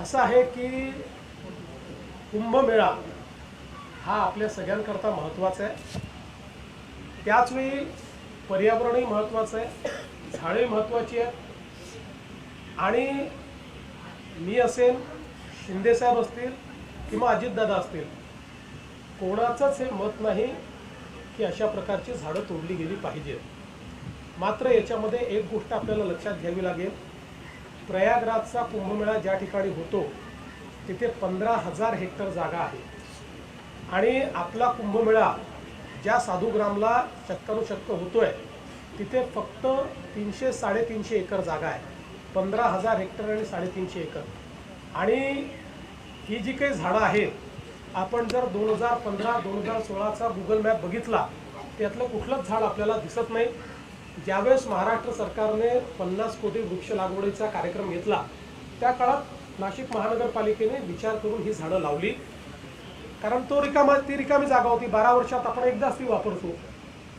असं आहे की कुंभमेळा हा आपल्या सगळ्यांकरता महत्त्वाचा आहे. त्याच वेळी पर्यावरणही महत्त्वाचं आहे, झाडे महत्त्वाची आहेत. आणि मी असेल, शिंदेसाहेब असतील किंवा अजितदादा असतील, कोणाचंच हे मत नाही की अशा प्रकारची झाडं तोडली गेली पाहिजेत. मात्र याच्यामध्ये एक गोष्ट आपल्याला लक्षात घ्यावी लागेल. प्रयागराजचा कुंभमेळा ज्या ठिकाणी होतो तिथे 15,000 हेक्टर जागा आहे आणि आपला कुंभमेळा ज्या साधुग्रामला शक्कानुशक्क होतोय तिथे फक्त 300-350 एकर जागा आहे. 15,000 हेक्टर आणि 350 एकर. आणि ही जी काही झाडं आहेत, आपण जर 2015-2016चा गुगल मॅप बघितला त्यातलं कुठलंच झाड आपल्याला दिसत नाही. ज्यावेळेस महाराष्ट्र सरकारने 50 कोटी वृक्ष लागवडीचा कार्यक्रम घेतला त्या काळात नाशिक महानगरपालिकेने विचार करून ही झाडं लावली, कारण ती रिकामी जागा होती. 12 वर्षात आपण एकदाच ती वापरतो.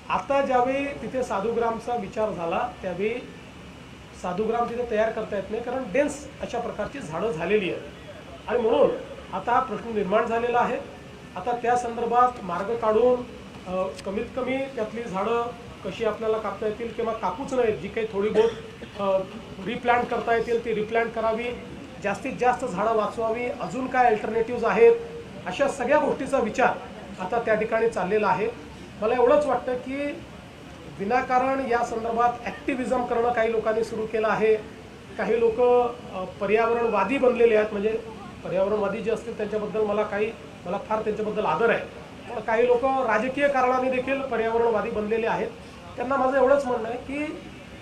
आता ज्यावेळी तिथे साधुग्रामचा विचार झाला त्यावेळी साधुग्राम तिथे तयार करता येत नाही, कारण डेन्स अशा प्रकारची झाडं झालेली आहेत. आणि म्हणून आता हा प्रश्न निर्माण झालेला आहे. आता त्या संदर्भात मार्ग काढून कमीत कमी त्यातली झाडं कशी आपल्याला कापता येतील किंवा कापूच नाहीत, जी काही थोडी बहुत रिप्लांट करता येतील ती रिप्लांट करावी, जास्तीत जास्त झाडं वाचवावी, अजून काय अल्टरनेटिव्ज आहेत, अशा सगळ्या गोष्टीचा विचार आता त्या ठिकाणी चाललेला आहे. मला एवढंच वाटतं की विनाकारण या संदर्भात ॲक्टिव्हिजम करणं काही लोकांनी सुरू केलं आहे. काही लोक पर्यावरणवादी बनलेले आहेत. म्हणजे पर्यावरणवादी जे असतील त्यांच्याबद्दल मला फार त्यांच्याबद्दल आदर आहे, पण काही लोक राजकीय कारणाने देखील पर्यावरणवादी बनलेले आहेत. त्यांना माझं एवढंच म्हणणं आहे की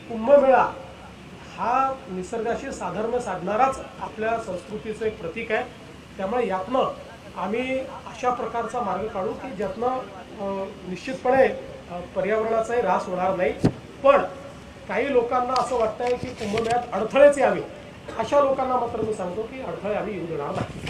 कुंभमेळा हा निसर्गाशी साधर्म्य साधणाराच आपल्या संस्कृतीचं एक प्रतीक आहे. त्यामुळे यातनं आम्ही अशा प्रकारचा मार्ग काढू की ज्यातनं निश्चितपणे पर्यावरणाचाही ऱ्हास होणार नाही. पण काही लोकांना असं वाटतं आहे की कुंभमेळ्यात अडथळेच यावे, अशा लोकांना मात्र मी सांगतो की अडथळे आम्ही येऊ देणार नाही.